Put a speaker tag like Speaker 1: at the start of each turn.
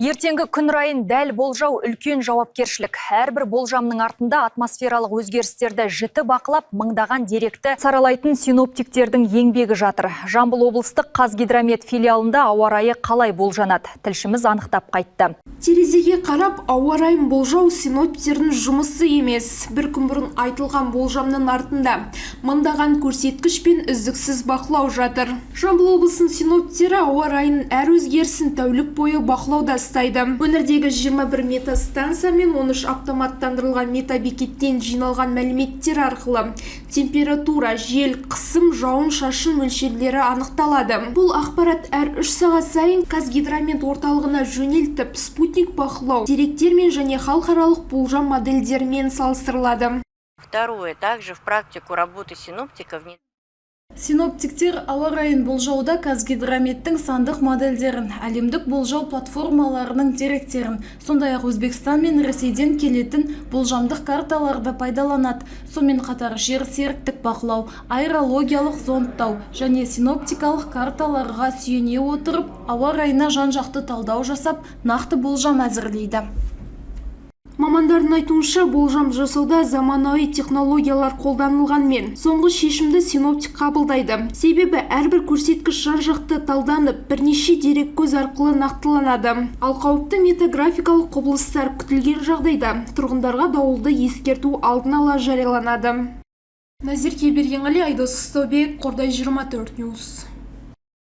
Speaker 1: Ертеңгі күн райын дәл болжау үлкен жауапкершілік. Әрбір болжамның артында атмосфералық өзгерістерді жіті бақылап, мыңдаған деректі саралайтын синоптиктердің еңбегі жатыр. Жамбыл облыстық Қазгидромет филиалында ауа райы қалай болжанады? Тілшіміз анықтап қайтты.
Speaker 2: Терезеге қарап, ауа райын болжау синоптиктердің жұмысы емес. Бір күн бұрын айтылған болжамның артында мыңдаған көрсеткіш пен үздіксіз бақылау жатыр. Жамбыл облысының синоптиктері ауа райының әр өзгерісін тәулік бойы бақылауда ұстайды. Өңірдегі 21 метеостанция мен 13 автоматтандырылған метабекеттен жиналған мәліметтер арқылы температура, жел, қысым, жауын-шашын мөлшерлері анықталады. Бұл ақпарат әр 3 сағат сайын Қазгидромет орталығына жөнелтіп, спутник бақылау деректермен және халықаралық болжам модельдерімен салыстырылады.
Speaker 3: Второе, также в практику работы синоптиков
Speaker 4: Синоптиктер ауа райын болжауда Қазгидрометтің сандық модельдерін, әлемдік болжау платформаларының деректерін, сондай-ақ Өзбекстан мен Ресейден келетін болжамдық карталарды пайдаланады. Сонымен қатар жер серіктік бақылау, аэрологиялық зондтау және синоптикалық карталарға сүйене отырып, ауа райына жан-жақты талдау жасап, нақты болжам әзірлейді.
Speaker 2: Мамандардың айтуынша, болжам жасауда заманауи технологиялар қолданылғанмен, соңғы шешімді синоптик қабылдайды. Себебі әрбір көрсеткіш жан-жақты талданып, бірнеше дерек көз арқылы нақтыланады. Ал қауіпті метеографикалық құбылыстар күтілген жағдайда тұрғындарға дауылды ескерту алдын ала жарияланады. Назир Кебергенғали, Айдос Қыстаубек, Қордай 24 Ньюс.